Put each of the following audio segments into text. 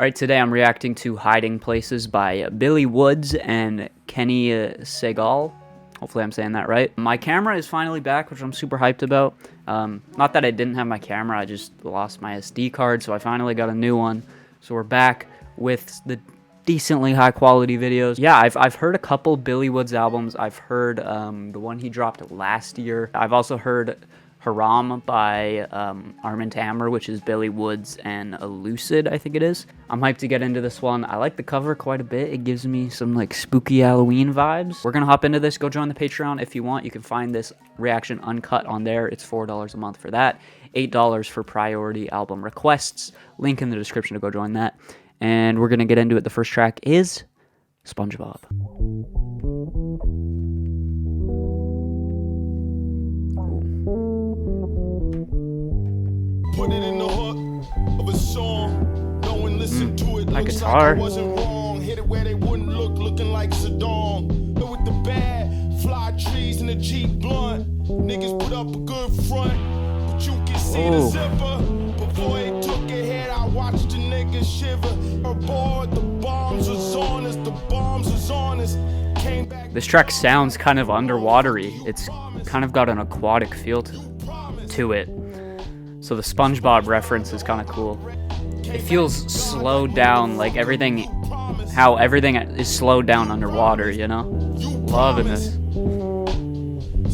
Alright, today I'm reacting to Hiding Places by Billy Woods and Kenny Segal. Hopefully I'm saying that right. My camera is finally back, which I'm super hyped about. Not that I didn't have my camera, I just lost my SD card, so I finally got a new one. So we're back with the decently high quality videos. Yeah, I've heard a couple Billy Woods albums. I've heard the one he dropped last year. I've also heard Haram by Armin Tammer, which is Billy Woods and Lucid, I think it is. I'm hyped to get into this one. I like the cover quite a bit. It gives me some like spooky Halloween vibes. We're gonna hop into this. Go join the Patreon if you want. You can find this reaction uncut on there. It's $4 a month for that. $8 for priority album requests. Link in the description to go join that. And we're gonna get into it. The first track is SpongeBob. Put it in the hook of a song. No one listened to it. That Looks guitar. like I wasn't wrong. Hit it where they wouldn't look, looking like Saddam. But with the bad, fly trees and a Jeep blunt. Niggas put up a good front, but you can see the zipper. Before they took it head, I watched the niggas shiver. Aboard, the bombs was on us, the bombs was on us. Came back. This track sounds kind of underwatery. It's kind of got an aquatic feel to it. So the SpongeBob reference is kind of cool. It feels slowed down, like how everything is slowed down underwater, you know? Loving this.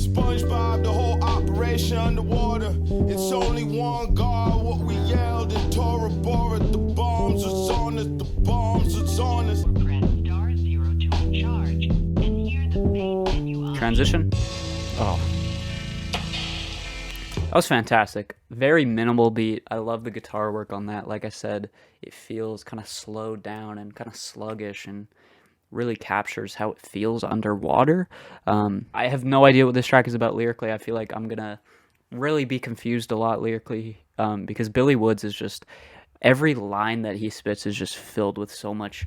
SpongeBob, the whole operation underwater. It's only one guard, what we yelled in Tora Bora. The bombs was on us, the bombs was on us. Press *0 to recharge and hear the main menu. Transition? Oh. That was fantastic. Very minimal beat. I love the guitar work on that. Like I said, it feels kind of slowed down and kind of sluggish and really captures how it feels underwater. I have no idea what this track is about lyrically. I feel like I'm going to really be confused a lot lyrically because Billy Woods is just, every line that he spits is just filled with so much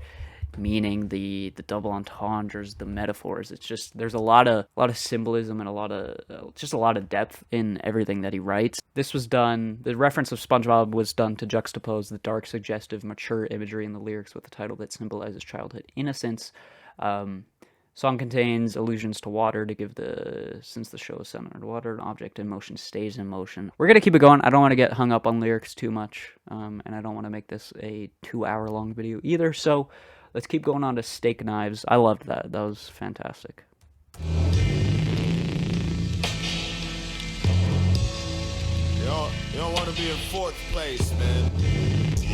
meaning, the double entendres, the metaphors. It's just, there's a lot of symbolism and a lot of depth in everything that he writes. This was done, the reference of SpongeBob was done to juxtapose the dark, suggestive, mature imagery in the lyrics with the title that symbolizes childhood innocence. Song contains allusions to water to give since the show is centered on water, an object in motion stays in motion. We're gonna keep it going. I don't want to get hung up on lyrics too much, and I don't want to make this a 2-hour-long video either, so let's keep going on to Steak Knives. I loved that. That was fantastic. You don't want to be in fourth place, man.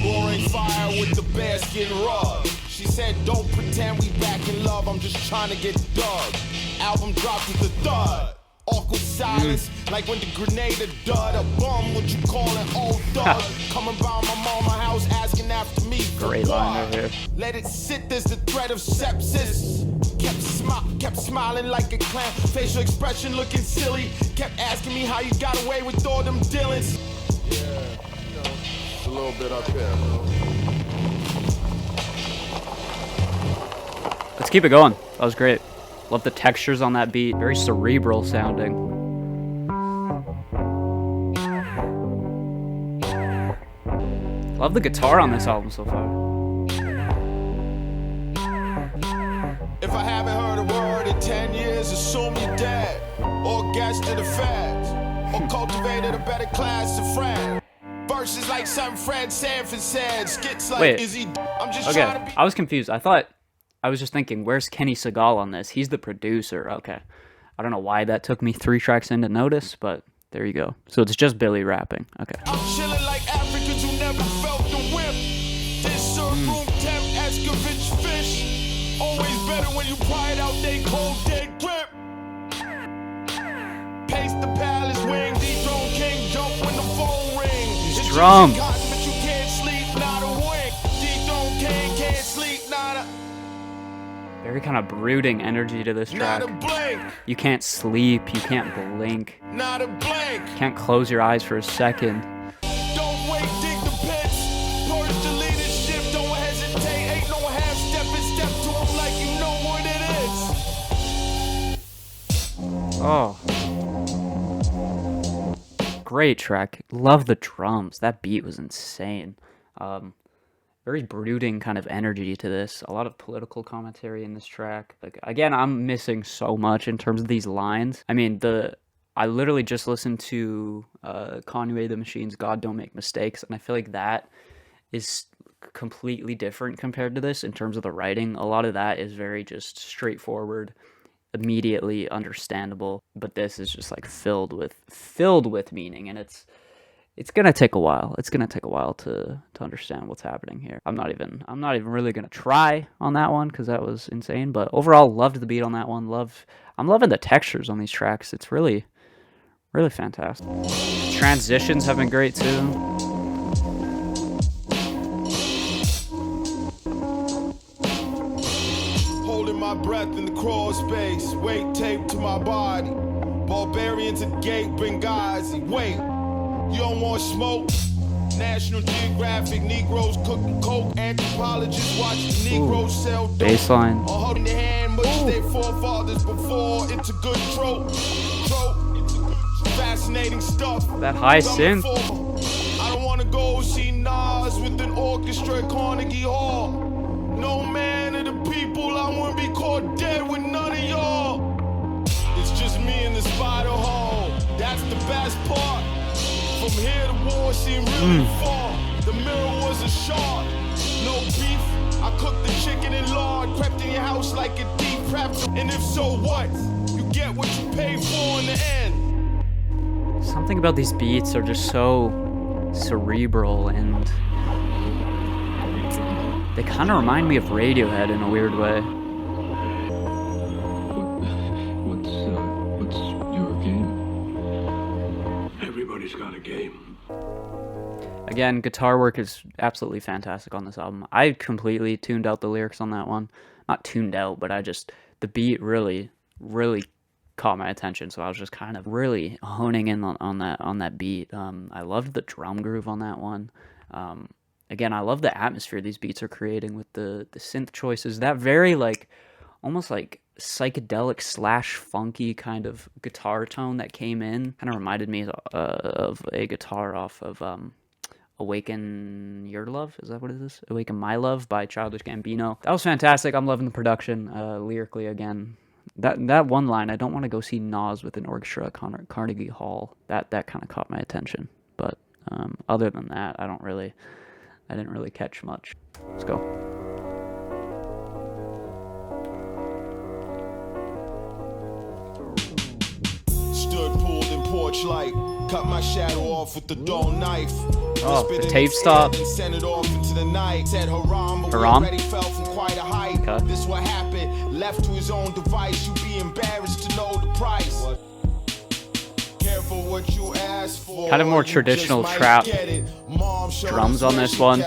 Roaring fire with the bear skin rug. She said, don't pretend we back in love. I'm just trying to get dug. Album dropped with a thud. Awkward silence, like when the grenade a dud. A bum, what you call an old dog. Coming by my mama house asking after me. Great line over here. Let it sit, there's the threat of sepsis. Kept smiling like a clown. Facial expression looking silly. Kept asking me how you got away with all them Dylans. Yeah, it's a little bit up there, bro. Let's keep it going. That was great. Love the textures on that beat. Very cerebral sounding. Love the guitar on this album so far. If I haven't heard a word in 10 years, assume you're dead. Or guess to the feds. Or cultivated a better class of friend. Verses like something Fred Sanford said. Skits like, Wait. is he? I'm just trying to be. I was confused. I was just thinking, where's Kenny Segal on this? He's the producer. Okay. I don't know why that took me 3 tracks in to notice, but there you go. So it's just Billy rapping. Okay. I'm chilling like Africans who never felt the whip. This serve room temp Escovitch fish. Always better when you pry it out they cold dead grip. Pace the palace wing, dethrone king jump when the phone ring. These drums. But you can't sleep, not a wink. Dethrone king can't sleep, not a. Very kind of brooding energy to this track. Not a blink. You can't sleep. You can't blink. Not a blink. Can't close your eyes for a second. Don't wait, dig the pits. Purge the leadership, don't hesitate. Ain't no half step and step to them like you know what it is. Oh. Great track. Love the drums. That beat was insane. very brooding kind of energy to this. A lot of political commentary in this track. Like, again, I'm missing so much in terms of these lines. I mean, I literally just listened to Conway the Machine's God Don't Make Mistakes, and I feel like that is completely different compared to this in terms of the writing. A lot of that is very just straightforward, immediately understandable, but this is just like filled with meaning, and it's gonna take a while. It's gonna take a while to understand what's happening here. I'm not even really gonna try on that one because that was insane. But overall, loved the beat on that one. I'm loving the textures on these tracks. It's really fantastic. Transitions have been great too. Holding my breath in the crawl space, weight taped to my body. Barbarians at gate, Benghazi. Wait, you don't want smoke? National Geographic, Negroes cooking coke, anthropologists watch the Negroes sell dope. Baseline. Or holding their hand, much as their forefathers before. It's a good trope. Fascinating stuff. That high synth. I don't want to go see Nas with an orchestra at Carnegie Hall. No man of the people, I wouldn't be caught dead with none of y'all. It's just me in the spider hole. That's the best part. From here, the war seemed really far. The mirror was a shark. No beef. I cooked the chicken and lard. Crept in your house like a thief. Prepped. And if so, what? You get what you pay for in the end. Something about these beats are just so cerebral, and they kind of remind me of Radiohead in a weird way. What's your game? Everybody's got a game. Again, guitar work is absolutely fantastic on this album. I completely tuned out the lyrics on that one. Not tuned out, but the beat really caught my attention, so I was just kind of really honing in on that beat. I loved the drum groove on that one. Again, I love the atmosphere these beats are creating with the synth choices. That very like almost like psychedelic / funky kind of guitar tone that came in kind of reminded me of a guitar off of Awaken Your Love. Is that what it is? Awaken My Love by Childish Gambino. That was fantastic. I'm loving the production. Lyrically, again, that one line, I don't want to go see Nas with an orchestra at Carnegie Hall. That kind of caught my attention. But other than that, I didn't really catch much. Let's go. Stood pulled in porch light, cut my shadow off with the dull knife. Oh, the tape stop. And sent it off into the night. Said Haram, but we Haram? already fell from quite a height. Okay. This what happened. Left to his own device, you be embarrassed to know the price. Careful what you ask for. Kind of more traditional trap drums on this one.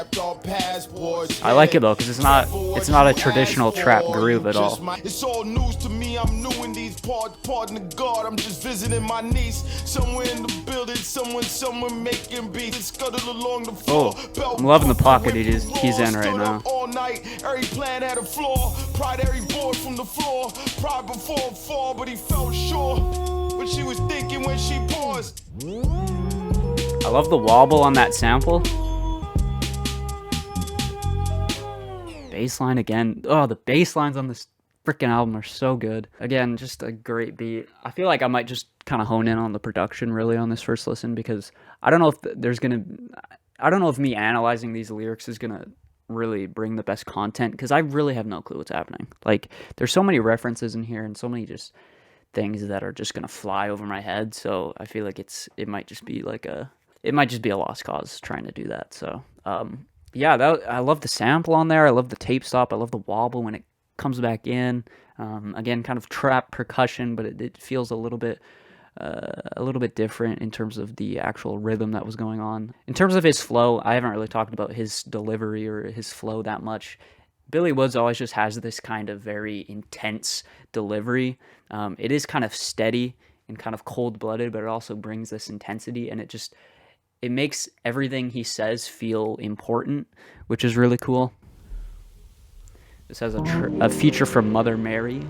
I like it though, because it's not a traditional trap groove at all. It's all news to me. I'm new in these parts. Pardon the God, I'm just visiting my niece. Somewhere in the building, someone making beats. Scuttled along the floor. I'm loving the pocket he's in right now. All night, every plan had a flaw. Pride every board from the floor. Pride before a fall, but he felt sure. What she was thinking when she paused. I love the wobble on that sample. Bassline again. Oh, the bass lines on this freaking album are so good. Again, just a great beat. I feel like I might just kind of hone in on the production really on this first listen, because I don't know if me analyzing these lyrics is gonna really bring the best content, because I really have no clue what's happening. Like, there's so many references in here and so many just things that are just gonna fly over my head. So I feel like it might just be a lost cause trying to do that. So yeah, I love the sample on there. I love the tape stop. I love the wobble when it comes back in. Again, kind of trap percussion, but it feels a little bit different in terms of the actual rhythm that was going on. In terms of his flow, I haven't really talked about his delivery or his flow that much. Billy Woods always just has this kind of very intense delivery. It is kind of steady and kind of cold-blooded, but it also brings this intensity, and it makes everything he says feel important, which is really cool. This has a feature from Mother Mary.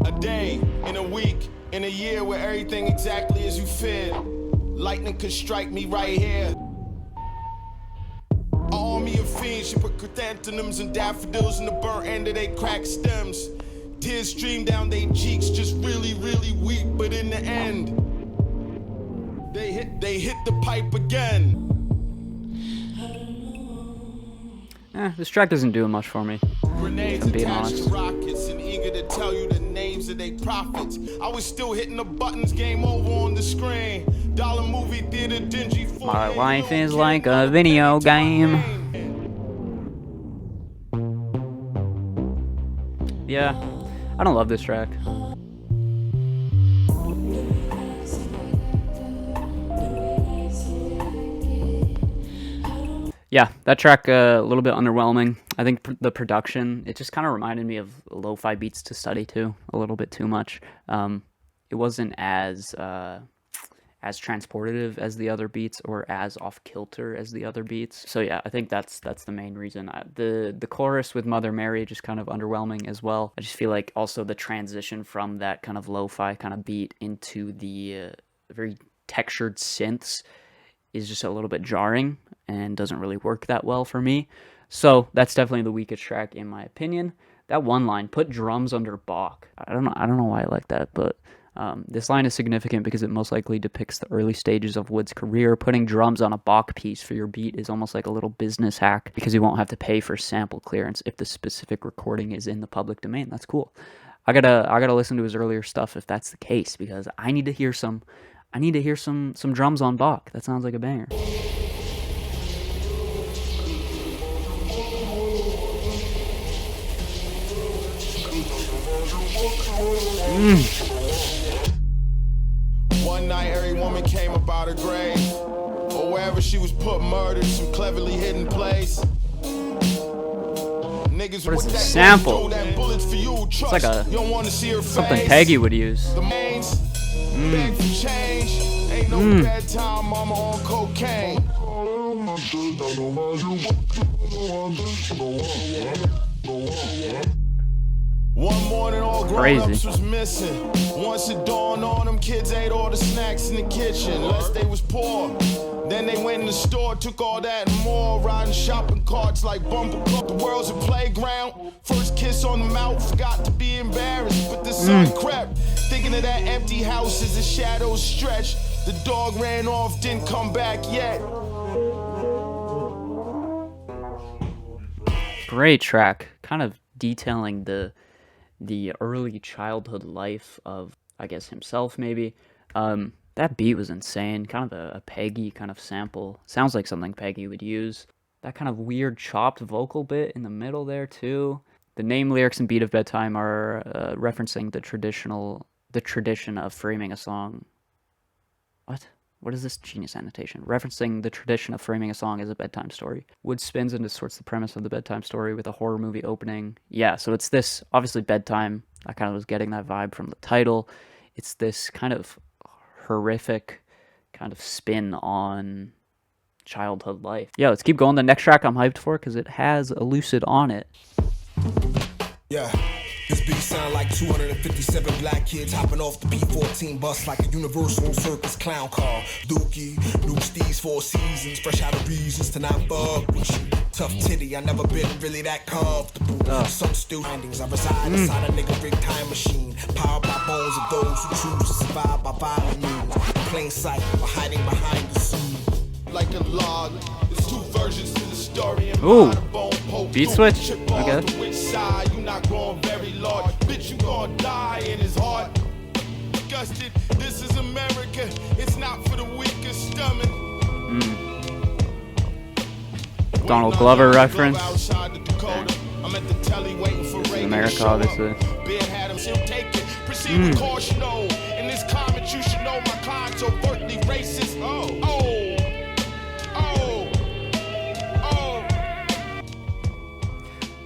A day, in a week, in a year. year where everything exactly as you feared. Lightning could strike me right here. An army of fiends, she put chrysanthemums and daffodils in the burnt end of they cracked stems. Tears stream down their cheeks, just really, really weak, but in the end, they hit the pipe again. This track doesn't do much for me. Grenades I'm being attached honest. to rockets and eager to tell you the names of they prophets. I was still hitting the buttons, game over on the screen. Dollar movie theater, dingy. My life is like a video game. Yeah, I don't love this track. Yeah, that track a little bit underwhelming. I think the production, it just kind of reminded me of lo-fi beats to study to a little bit too much. It wasn't as transportative as the other beats or as off kilter as the other beats. So yeah, I think that's the main reason. The chorus with Mother Mary just kind of underwhelming as well. I just feel like also the transition from that kind of lo-fi kind of beat into the very textured synths is just a little bit jarring and doesn't really work that well for me. So that's definitely the weakest track in my opinion. That one line, put drums under Bach. I don't know why I like that, but this line is significant because it most likely depicts the early stages of Wood's career. Putting drums on a Bach piece for your beat is almost like a little business hack because you won't have to pay for sample clearance if the specific recording is in the public domain. That's cool. I gotta listen to his earlier stuff if that's the case because I need to hear some drums on Bach. That sounds like a banger. One night, every woman came about her grave, or wherever she was put, murdered, some cleverly hidden place. Niggas What is with this that sample? that bullets for you, trust. It's like you don't want to see her something face. Peggy would use. The mains, beg for change. Ain't no bedtime, mama on cocaine. One morning, all grown-ups was missing. Once it dawned on them, kids ate all the snacks in the kitchen, unless they was poor. Then they went in the store, took all that and more, riding shopping carts like bumper cars. The world's a playground. First kiss on the mouth, forgot to be embarrassed, but the sun crept. Thinking of that empty house as the shadows stretched. The dog ran off, didn't come back yet. Great track, kind of detailing the early childhood life of, I guess, himself maybe. That beat was insane, kind of a Peggy kind of sample. Sounds like something Peggy would use. That kind of weird chopped vocal bit in the middle there too. The name, lyrics, and beat of Bedtime are referencing the tradition of framing a song. What is this genius annotation? Referencing the tradition of framing a song as a bedtime story. Wood spins and distorts the premise of the bedtime story with a horror movie opening. Yeah, so it's this, obviously bedtime. I kind of was getting that vibe from the title. It's this kind of horrific kind of spin on childhood life. Yeah, let's keep going. The next track I'm hyped for because it has a Lucid on it. Yeah. This beat sound like 257 black kids hopping off the P14 bus like a Universal Circus clown car. Dookie, new steez 4 seasons, fresh out of reasons to not fuck with you. Tough titty, I never been really that comfortable. Some still findings, I reside inside a nigga rig time machine. Powered by bones of those who choose to survive by violent means. Plain sight, or hiding behind the scene. Like a log, there's two versions to the story. Ooh, beat switch, okay. Which side, you not growing very large. Bitch, you gonna die in his heart. Disgusted, this is America. It's not for the weakest stomach. Donald Glover reference. I'm at the telly waiting for This is America, obviously. Beard had him still take it. Proceed with caution, no. In this comment, you should know my client's overtly racist.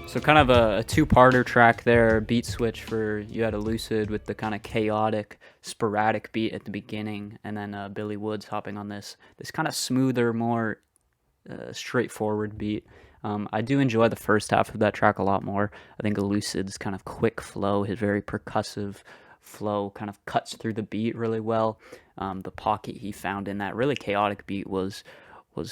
So kind of a two-parter track there, beat switch for You Had a Lucid with the kind of chaotic, sporadic beat at the beginning, and then Billy Woods hopping on this kind of smoother, more straightforward beat. I do enjoy the first half of that track a lot more. I think Lucid's kind of quick flow, his very percussive flow kind of cuts through the beat really well. The pocket he found in that really chaotic beat was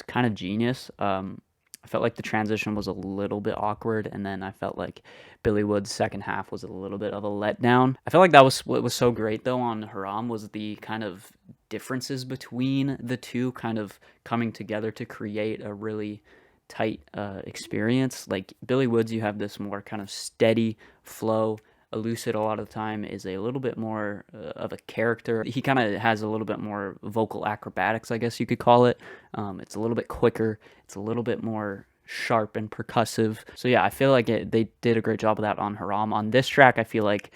kind of genius. I felt like the transition was a little bit awkward, and then I felt like Billy Wood's second half was a little bit of a letdown. I feel like that was what was so great though on Haram, was the kind of differences between the two kind of coming together to create a really tight experience. Like Billy Woods, you have this more kind of steady flow. Elucid a lot of the time is a little bit more of a character. He kind of has a little bit more vocal acrobatics, I guess you could call it. It's a little bit quicker. It's a little bit more sharp and percussive. So yeah, I feel like they did a great job of that on Haram. On this track, I feel like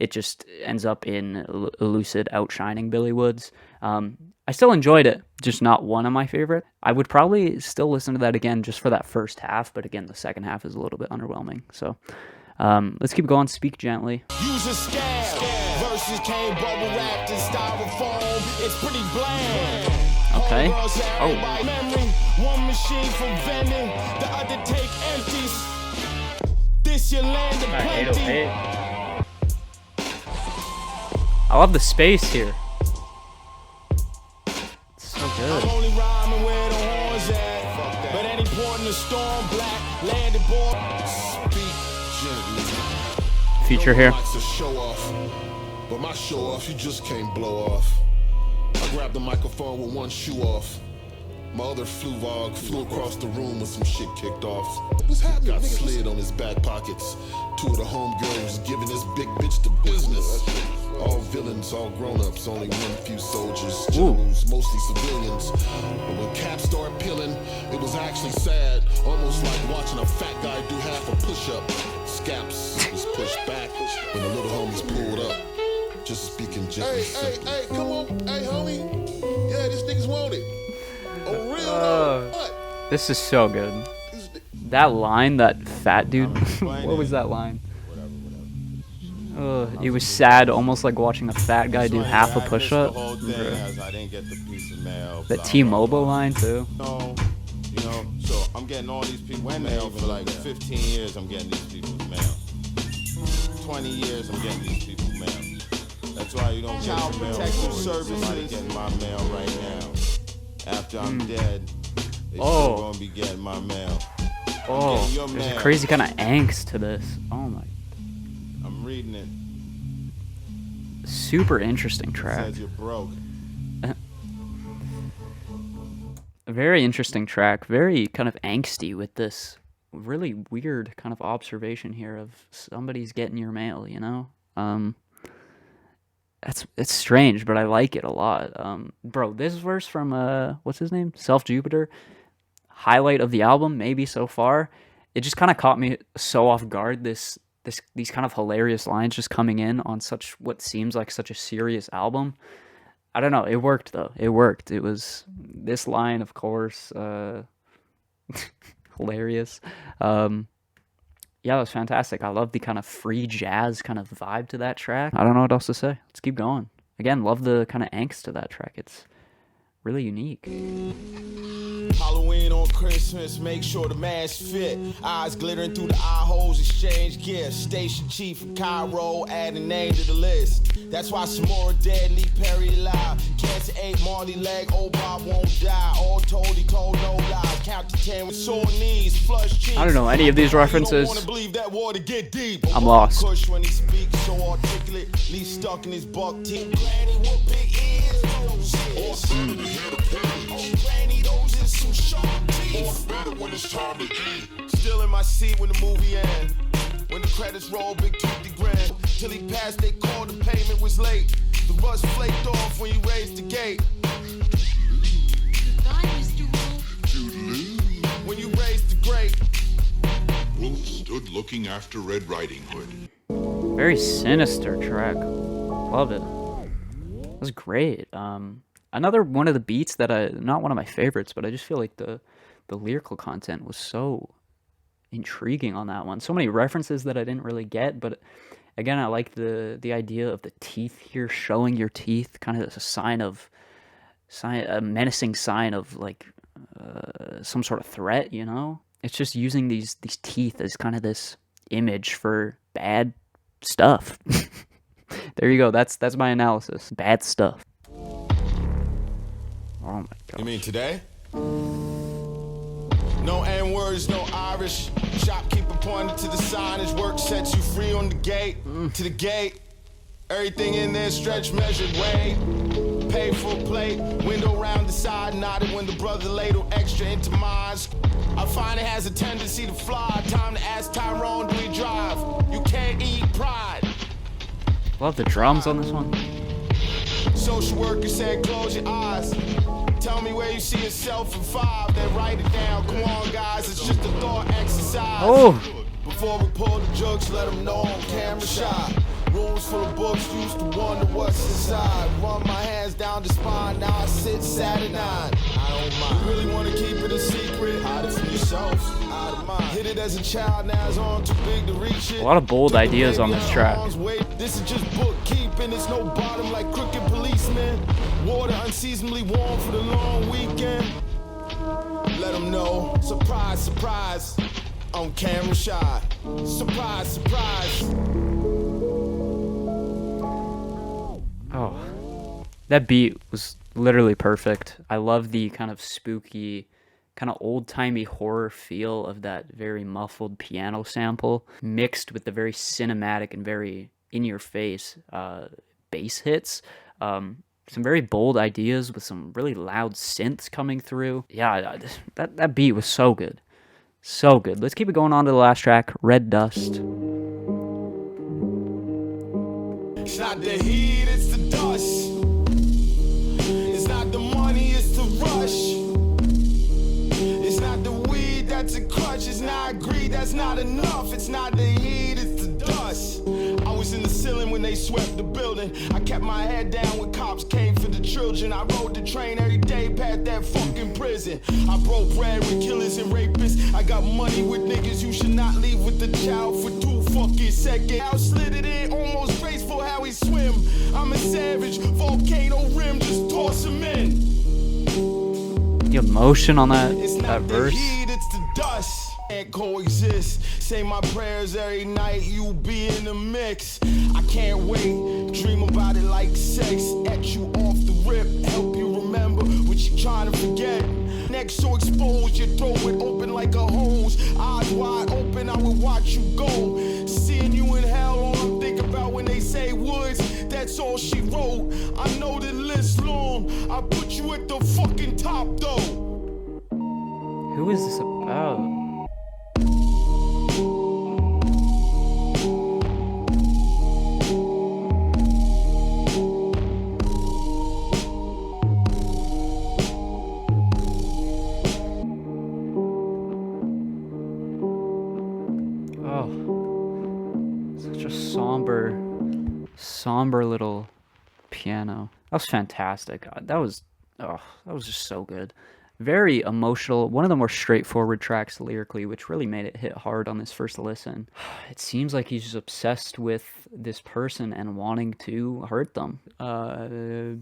it just ends up in Elucid outshining Billy Woods. I still enjoyed it, just not one of my favorite. I would probably still listen to that again just for that first half, but again, the second half is a little bit underwhelming. So let's keep going. Speak Gently. Use a scab. Versus came bubble wrapped in styrofoam. It's pretty bland. Okay. Oh. Memory. One machine for vending, the other take empties. This your land of plenty. I love the space here. It's so good. I'm only rhyming where the horns at. But any port in the storm, black landed board. Speak gently. Feature here. To show off, but my show off, you just can't blow off. I grabbed the microphone with one shoe off. My other flew across the room with some shit kicked off. What's happening? Got slid on his back pockets. Two of the homegirls giving this big bitch the business. All villains, all grown-ups, only one few soldiers, generals, mostly civilians. But when caps started peeling, it was actually sad. Almost like watching a fat guy do half a push-up. Scaps was pushed back when the little homies pulled up. Just speaking gently. Hey, come on. Hey, homie. Yeah, this nigga's wanted. Oh, real? What? This is so good. That line, that fat dude. What was that line? It was sad, almost like watching a fat guy do half a push-up. That T-Mobile line too. You know, so I'm getting all these people's mail for like 15 years. I'm getting these people's mail. 20 years. I'm getting these people's mail. That's why you don't get your mail forward. Somebody getting my mail right now. After I'm dead, they still gonna be getting my mail. There's a crazy kind of angst to this. Oh my. I'm reading it. Super interesting It track. says you're broke. A very interesting track. Very kind of angsty with this really weird kind of observation here of somebody's getting your mail, you know? It's strange, but I like it a lot. Bro, this verse from what's his name? Self Jupiter. Highlight of the album, maybe so far. It just kind of caught me so off guard. These kind of hilarious lines just coming in on such what seems like such a serious album. I don't know. It worked though. It worked. It was this line, of course, hilarious. Yeah, it was fantastic. I love the kind of free jazz kind of vibe to that track. I don't know what else to say. Let's keep going. Again, love the kind of angst to that track. It's really unique. Halloween on Christmas, make sure the mask fit. Eyes glittering through the eye holes, exchange gifts. Station chief in Cairo, add a name to the list. That's why Samora dead, Lee Perry alive. Cancer 8, Marty leg, old Bob won't die. All told, he told no lies. Count to 10 with sore knees, flush cheeks. I don't know any of these references. Don't wanna believe that water get deep. I'm lost. Kush when he speaks, so articulate. Lee stuck in his buck teeth. Granny with big ears. Granny, those is some sharp teeth. When it's time to eat. Still in my seat when the movie ends. When the credits roll, big toothy grin. Till he passed, they called the payment was late. The bus flaked off when you raised the gate. Goodbye, Mr. Wolf. When you raised the grate. Wolf stood looking after Red Riding Hood. Very sinister track. Love it. It was great. Another one of the beats that not one of my favorites, but I just feel like the lyrical content was so intriguing on that one. So many references that I didn't really get, but again, I like the idea of the teeth here, showing your teeth, kind of as a menacing sign of like some sort of threat, you know? It's just using these teeth as kind of this image for bad stuff. There you go. That's my analysis. Bad stuff. Oh my god. You mean today? No N-words, no Irish. Shopkeeper pointed to the signage. Work sets you free on the gate. To the gate. Everything in there stretch, measured, weighed. Paid for a plate. Window round the side. Nodded when the brother ladled extra into mine. I find it has a tendency to fly. Time to ask Tyrone, do he drive? You can't eat pride. Love the drums on this one. Social worker said close your eyes. Tell me where you see yourself in 5, then write it down. Come on, guys, it's just a thought exercise. Oh! Before we pull the jokes, let them know on camera shot. Rooms full of books, used to wonder what's inside. Run my hands down the spine, now I sit saturnine. I don't mind. You really want to keep it a secret? Hide it from yourself, out of mind. Hit it as a child, now it's on too big to reach it. A lot of bold ideas on this track. This is just bookkeeping, it's no bottom like crooked policemen. Water unseasonably warm for the long weekend. Let them know, surprise, surprise, on camera shot. Surprise, surprise. Oh, that beat was literally perfect. I love the kind of spooky, kind of old-timey horror feel of that very muffled piano sample, mixed with the very cinematic and very in-your-face bass hits. Some very bold ideas with some really loud synths coming through. Yeah, that beat was so good. So good. Let's keep it going on to the last track, Red Dust. It's not the heat, it's the dust. It's not the money, it's the rush. It's not the weed, that's a crutch. It's not greed, that's not enough. It's not the heat, it's the dust. I was in the ceiling when they swept the building. I kept my head down when cops came for the children. I rode the train every day past that fucking prison. I broke bread with killers and rapists. I got money with niggas who should not leave with the child for 2 fucking seconds. I slid it in, almost graceful how he swim. I'm a savage, volcano rim, just toss him in. The emotion on that It's not the verse. heat, it's the dust. Can't coexist. Say my prayers every night, you be in the mix. I can't wait, dream about it like sex. At you off the rip, help you remember what you trying to forget. Neck so exposed, your throat would open like a hose. Eyes wide open, I would watch you go. Seeing you in hell, all I'm thinking about when they say woods, that's all she wrote. I know the list long, I put you at the fucking top though. Who is this about? Oh, such a somber little piano. That was fantastic. That was just so good. Very emotional. One of the more straightforward tracks lyrically, which really made it hit hard on this first listen. It seems like he's just obsessed with this person and wanting to hurt them.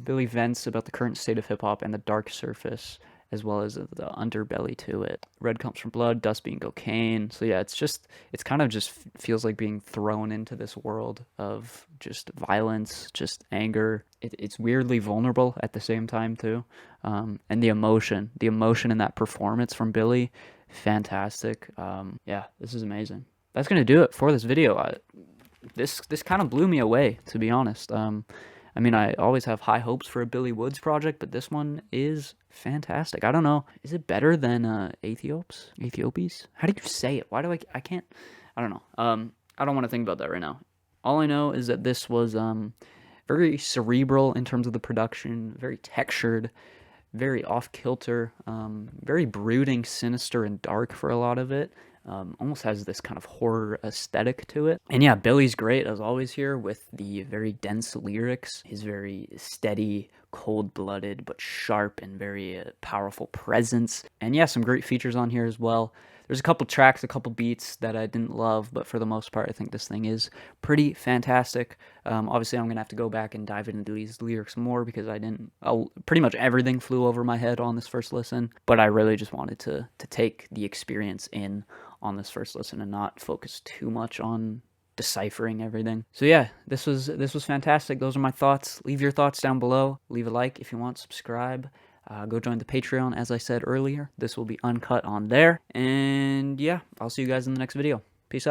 Billy vents about the current state of hip-hop and the dark surface, as well as the underbelly to it. Red comes from blood, dust being cocaine. So yeah, it's kind of just feels like being thrown into this world of just violence, just anger. It's weirdly vulnerable at the same time too. And the emotion in that performance from Billy, fantastic. Yeah, this is amazing. That's gonna do it for this video. This kind of blew me away, to be honest. I mean, I always have high hopes for a Billy Woods project, but this one is fantastic. I don't know. Is it better than Ethiopies? How do you say it? Why do I can't, I don't know. I don't want to think about that right now. All I know is that this was very cerebral in terms of the production, very textured, very off-kilter, very brooding, sinister, and dark for a lot of it. Almost has this kind of horror aesthetic to it. And yeah, Billy's great as always here with the very dense lyrics, his very steady, cold-blooded, but sharp and very powerful presence. And yeah, some great features on here as well. There's a couple tracks, a couple beats that I didn't love, but for the most part, I think this thing is pretty fantastic. Obviously, I'm going to have to go back and dive into these lyrics more because pretty much everything flew over my head on this first listen, but I really just wanted to take the experience in on this first listen and not focus too much on deciphering everything. So yeah, this was fantastic. Those are my thoughts. Leave your thoughts down below. Leave a like if you want. Subscribe. Go join the Patreon, as I said earlier. This will be uncut on there. And yeah, I'll see you guys in the next video. Peace out.